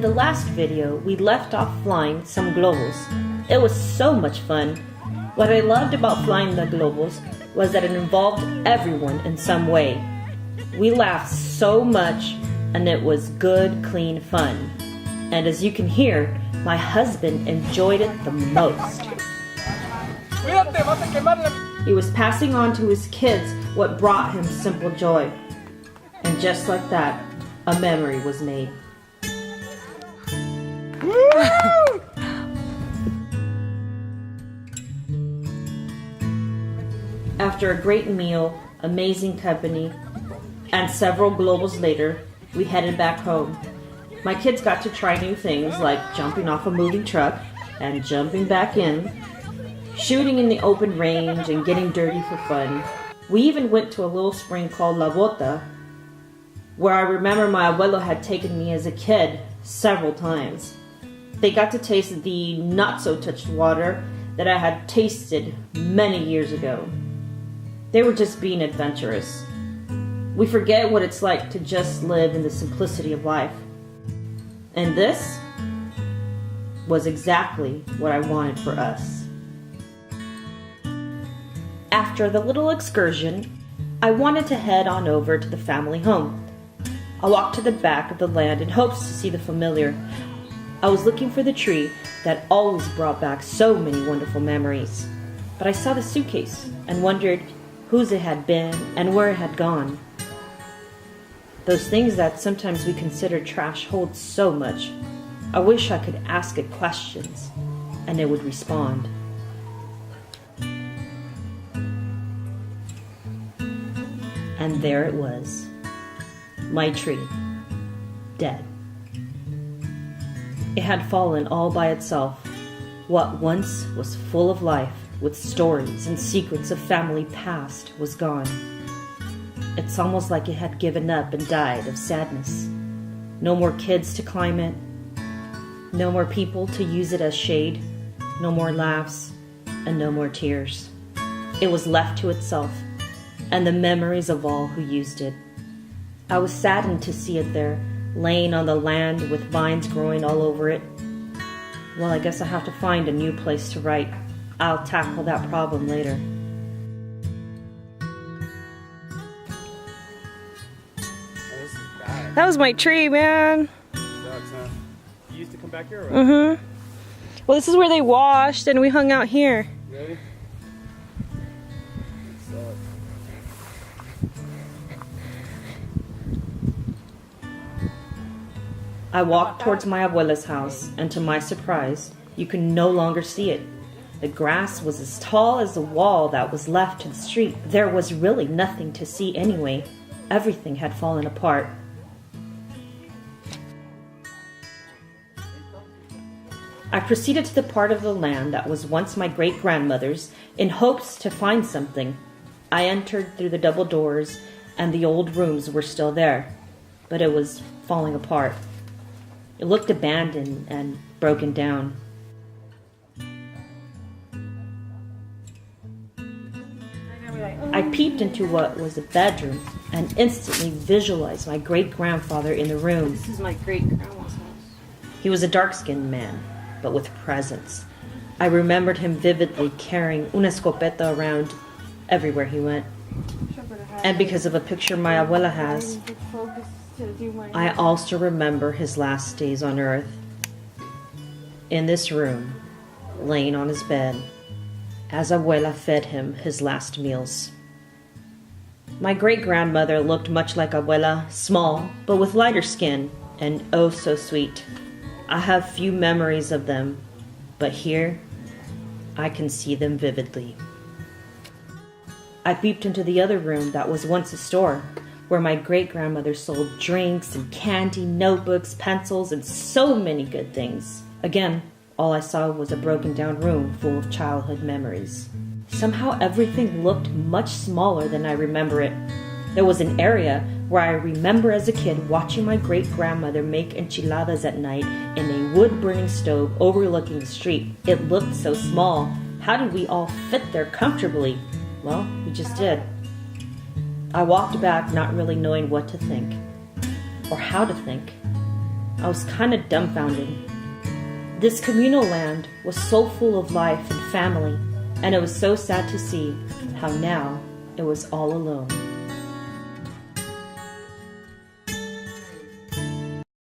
In the last video, we left off flying some globos. It was so much fun. What I loved about flying the globos was that it involved everyone in some way. We laughed so much, and it was good, clean fun. And as you can hear, my husband enjoyed it the most. He was passing on to his kids what brought him simple joy. And just like that, a memory was made. After a great meal, amazing company, and several globals later, we headed back home. My kids got to try new things like jumping off a moving truck and jumping back in, shooting in the open range and getting dirty for fun. We even went to a little spring called La Bota, where I remember my abuela had taken me as a kid several times. They got to taste the not-so-touched water that I had tasted many years ago. They were just being adventurous. We forget what it's like to just live in the simplicity of life. And this was exactly what I wanted for us. After the little excursion, I wanted to head on over to the family home. I walked to the back of the land in hopes to see the familiar. I was looking for the tree that always brought back so many wonderful memories. But I saw the suitcase and wondered whose it had been and where it had gone. Those things that sometimes we consider trash hold so much. I wish I could ask it questions and it would respond. And there it was, my tree, dead. It had fallen all by itself. What once was full of life, with stories and secrets of family past, was gone. It's almost like it had given up and died of sadness. No more kids to climb it. No more people to use it as shade. No more laughs and no more tears. It was left to itself and the memories of all who used it. I was saddened to see it there, laying on the land with vines growing all over it. Well, I guess I have to find a new place to write. I'll tackle that problem later. That was my tree, man. You used to come back here, right? Mm-hmm. Well, this is where they washed, and we hung out here. Really? I walked towards my abuela's house, and to my surprise, you could no longer see it. The grass was as tall as the wall that was left to the street. There was really nothing to see anyway. Everything had fallen apart. I proceeded to the part of the land that was once my great-grandmother's in hopes to find something. I entered through the double doors, and the old rooms were still there, but it was falling apart. It looked abandoned and broken down. I peeped into what was a bedroom and instantly visualized my great-grandfather in the room. This is my great-grandma's house. He was a dark-skinned man, but with presence. I remembered him vividly carrying una escopeta around everywhere he went. And because of a picture my abuela has, I also remember his last days on earth. In this room, laying on his bed, as abuela fed him his last meals. My great-grandmother looked much like abuela, small, but with lighter skin, and oh so sweet. I have few memories of them, but here, I can see them vividly. I peeped into the other room that was once a store, where my great-grandmother sold drinks and candy, notebooks, pencils, and so many good things. Again, all I saw was a broken-down room full of childhood memories. Somehow everything looked much smaller than I remember it. There was an area where I remember as a kid watching my great-grandmother make enchiladas at night in a wood-burning stove overlooking the street. It looked so small. How did we all fit there comfortably? Well, we just did. I walked back not really knowing what to think or how to think. I was kind of dumbfounded. This communal land was so full of life and family, and it was so sad to see how now it was all alone.